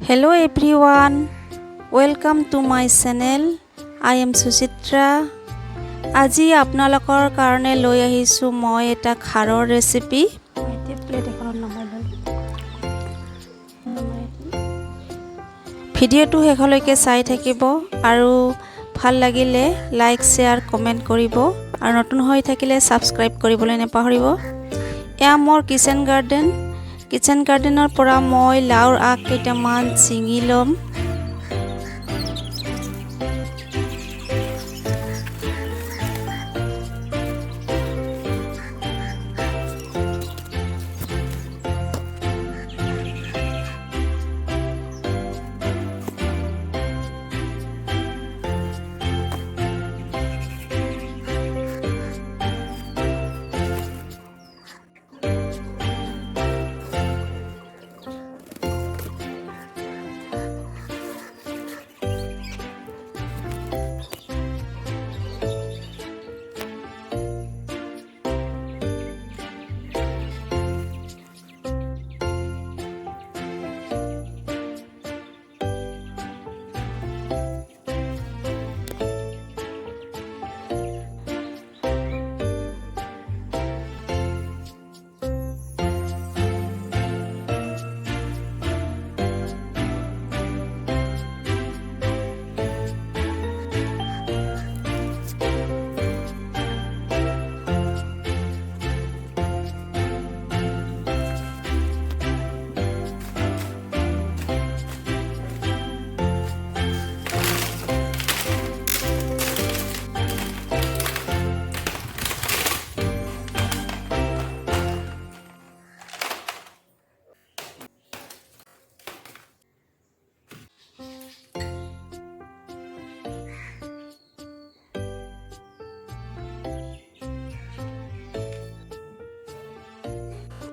Hello everyone, welcome to my channel. I am Suchitra. আজি আপোনালোকৰ কাৰণে লৈ আহিছো মই এটা খাৰৰ ৰেচিপি। এতিয়া প্লেট এখনত নমাই ললো। ভিডিঅ'টো শেষলৈকে চাই থাকিব আৰু ভাল লাগিলে লাইক শেয়াৰ কমেন্ট কৰিব আৰু নতুন হৈ থাকিলে সাবস্ক্ৰাইব কৰিবলৈ নাপাহৰিব। এয়া মোৰ কিচেন গাৰ্ডেনৰ পৰা মই লাউৰ আগ কেইটামান ছিঙি লম।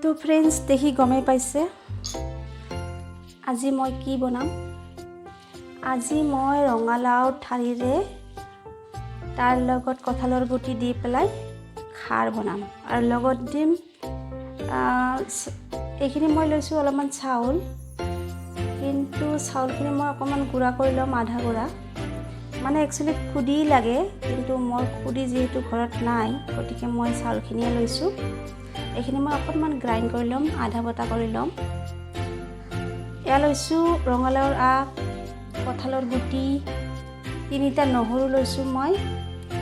তো ফ্ৰেন্ডস দেখি গমে পাইছে আজি মই কি বনাম। আজি মই ৰঙালাও ঠাৰিৰে তাৰ লগত কঁঠালৰ গুটি দি পেলাই খাৰ বনাম আৰু লগত দিম এইখিনি মই লৈছো অলপমান চাউল, কিন্তু চাউলখিনি মই অকমান গুড়া কৰি লম, আধা গুড়া মানে একচুয়ালি খুদি লাগে, কিন্তু মোৰ খুদি যেহেতু ঘৰত নাই গতিকে মই চাউলখিনিয়ে লৈছো। এইখিনি মই অকণমান গ্ৰাইণ্ড কৰি ল'ম, আধা বটা কৰি ল'ম। এয়া লৈছোঁ ৰঙালাওৰ আগ, কঁঠালৰ গুটি, 3টা নহৰু লৈছোঁ, মই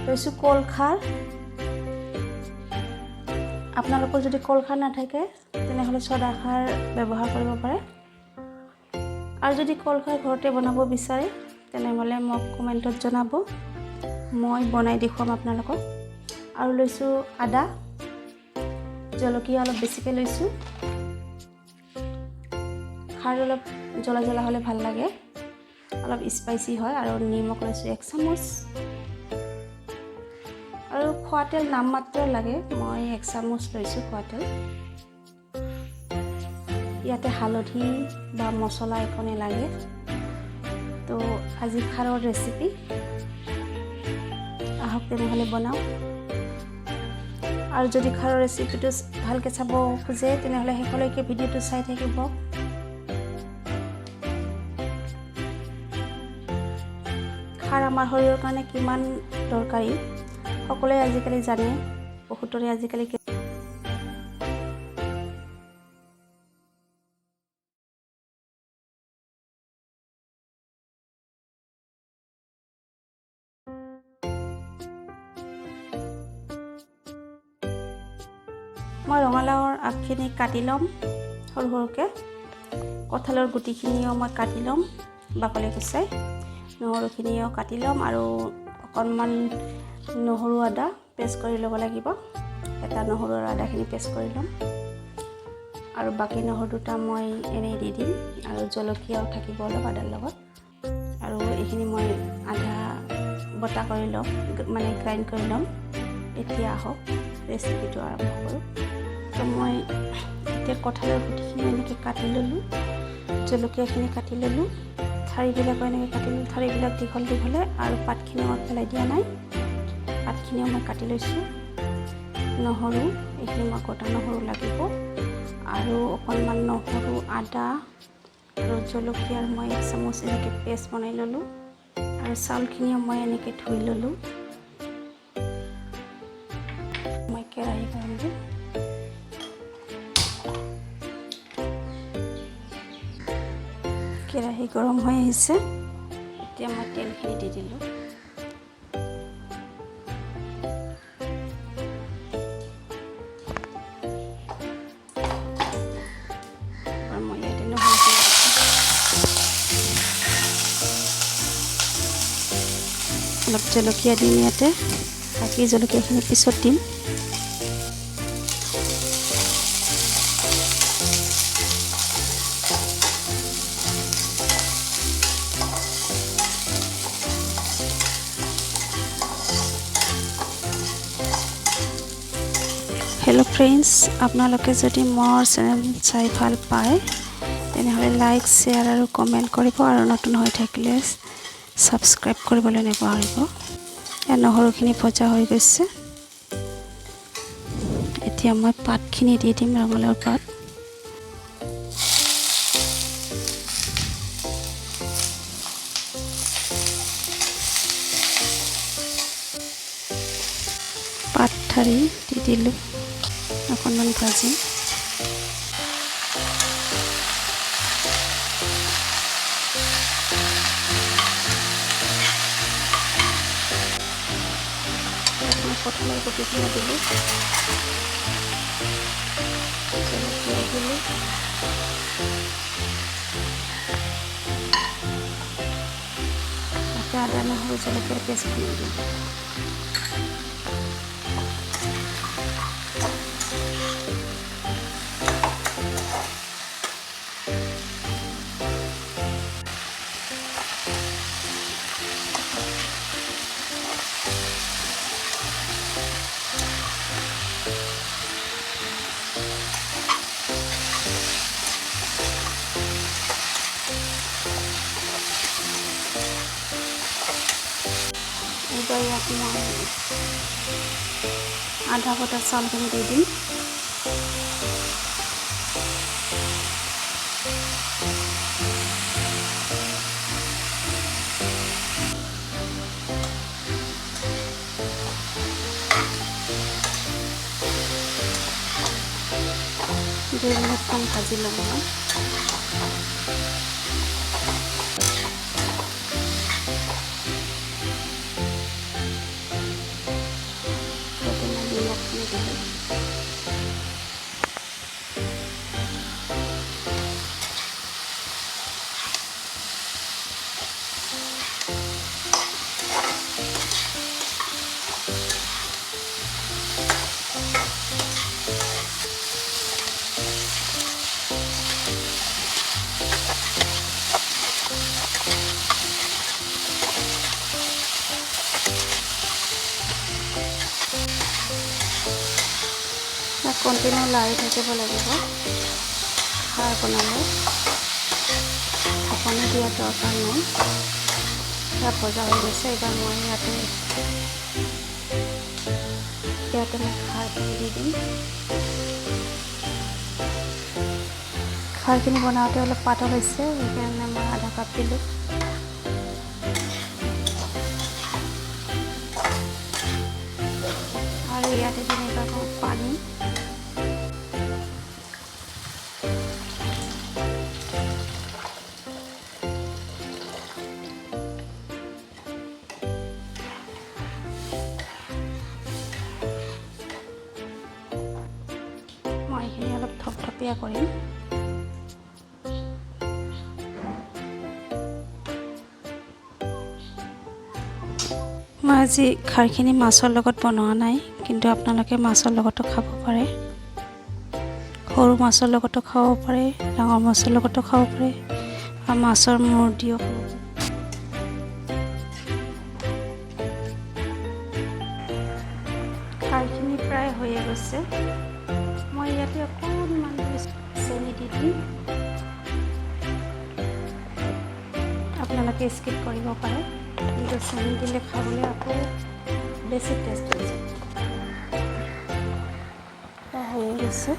লৈছোঁ কল খাৰ। আপোনালোকৰ যদি কল খাৰ নাথাকে তেনেহ'লে ছডা খাৰ ব্যৱহাৰ কৰিব পাৰে, আৰু যদি কল খাৰ ঘৰতে বনাব বিচাৰে তেনেহ'লে মোক কমেণ্টত জনাব, মই বনাই দেখুৱাম আপোনালোকক। আৰু লৈছোঁ আদা, জলকীয়া অলপ বেছিকৈ লৈছোঁ, খাৰ অলপ জ্বলা জ্বলা হ'লে ভাল লাগে, অলপ স্পাইচি হয়। আৰু নিমখ লৈছোঁ 1 চামুচ, আৰু খোৱা তেল নামমাত্ৰ লাগে, মই 1 চামুচ লৈছোঁ খোৱা তেল। ইয়াতে হালধি বা মছলা একো নালাগে। তো আজি খাৰৰ ৰেচিপি, আহক তেনেহ'লে বনাওঁ। আৰু যদি খাৰৰ ৰেচিপিটো ভালকৈ চাব খোজে তেনেহ'লে শেষলৈকে ভিডিঅ'টো চাই থাকিব। খাৰ আমাৰ শৰীৰৰ কাৰণে কিমান দৰকাৰী সকলোৱে আজিকালি জানে, বহুতৰে আজিকালি মই ৰঙালাওৰ আগখিনি কাটি ল'ম সৰু সৰুকৈ, কঁঠালৰ গুটিখিনিও মই কাটি ল'ম বাকলি গুচাই, নহৰুখিনিও কাটি ল'ম, আৰু অকণমান নহৰু আদা পেষ্ট কৰি ল'ব লাগিব। এটা নহৰু আৰু আদাখিনি পেষ্ট কৰি ল'ম, আৰু বাকী নহৰু 2টা মই এনেই দি দিম, আৰু জলকীয়াও থাকিব অলপ আদাৰ লগত। আৰু এইখিনি মই আধা বটা কৰি ল'ম, মানে গ্ৰাইণ্ড কৰি ল'ম। এতিয়া আহক ৰেচিপিটো আৰম্ভ কৰোঁ। তো মই এতিয়া কঁঠালৰ গুটিখিনি এনেকৈ কাটি ল'লোঁ, জলকীয়াখিনি কাটি ল'লোঁ, ঠাৰিবিলাকো এনেকৈ কাটি ল'লোঁ, ঠাৰিবিলাক দীঘল দীঘলে, আৰু পাতখিনি মই পেলাই দিয়া নাই, পাতখিনিও মই কাটি লৈছোঁ। নহৰু, এইখিনি মই গোটা নহৰু লাগিব, আৰু অকণমান নহৰু, আদা আৰু জলকীয়াৰ মই 1 চামুচ এনেকৈ পেষ্ট বনাই ল'লোঁ আৰু চাউলখিনিও মই এনেকৈ ধুই ল'লোঁ। মই কেৰাহী গৰম দিম। কেৰাহী গৰম হৈ আহিছে। এতিয়া মই তেলখিনি দি দিলোঁ। আৰু মই ইয়াতে অলপ জলকীয়া দিম ইয়াতে, বাকী জলকীয়াখিনি পিছত দিম। হেল্ল' ফ্ৰেণ্ডছ, আপোনালোকে যদি মোৰ চেনেল চাই ভাল পায় তেনেহ'লে লাইক, শ্বেয়াৰ আৰু কমেণ্ট কৰিব আৰু নতুন হৈ থাকিলে ছাবস্ক্ৰাইব কৰিবলৈ নাপাহৰিব। ইয়াত নহৰুখিনি ভজা হৈ গৈছে। এতিয়া মই পাতখিনি দি দিম, ৰঙালাওৰ পাত। পাত ঠাৰি দি দিলোঁ, অকণমান ভাজিম। কঁঠালৰ গুটিখিনি দিলোঁ, জলকীয়া দিলোঁ, আদা নহৰু জলকীয়াৰ পেষ্টখিনি দিলোঁ। এইবাৰ ইয়াত মই আধা বটা চাউলখিনি দি দিম। দুই মিনিটমান ভাজি ল'ম মই। কণ্টিনিউ লাৰি থাকিব লাগিব খাৰ বনালে, ঢাকনি দিয়া দৰকাৰ নাই। সেয়া ভজা হৈ গৈছে। এইবাৰ মই ইয়াতে মই খাৰখিনি দি দিম। খাৰখিনি বনাওঁতে অলপ পাতল হৈছে, সেইকাৰণে মই আধা কাপ দিলোঁ। আৰু ইয়াতে যেনেকৈ পানী, মই এইখিনি অলপ থপথপীয়া কৰিম। মই আজি খাৰখিনি মাছৰ লগত বনোৱা নাই, কিন্তু আপোনালোকে মাছৰ লগতো খাব পাৰে। সৰু মাছৰ লগতো খাব পাৰে, ডাঙৰ মাছৰ লগতো খাব পাৰে, আৰু মাছৰ মূৰ দিও খাব পাৰে। খাৰখিনি প্ৰায় হৈয়ে গৈছে। মই ইয়াতে অকণমান চেনি দি দিম। আপোনালোকে স্কিপ কৰিব পাৰে, কিন্তু চেনি দিলে খাবলৈ আকৌ বেছি টেষ্ট হৈ যায়। হৈয়ে গৈছে।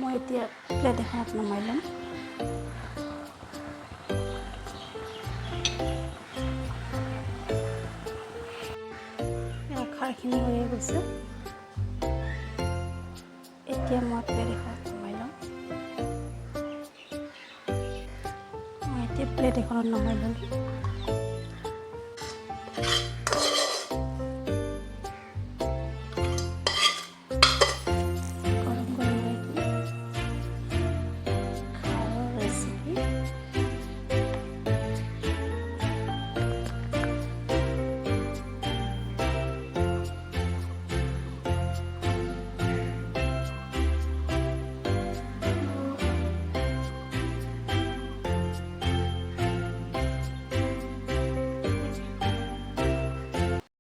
মই এতিয়া প্লেট এখনত নমাই ল'ম। খাৰখিনি হৈয়ে গৈছে। এতিয়া মই প্লেট এখনত নমাই ল'ম। মই এতিয়া প্লেট এখনত নমাই ল'লোঁ।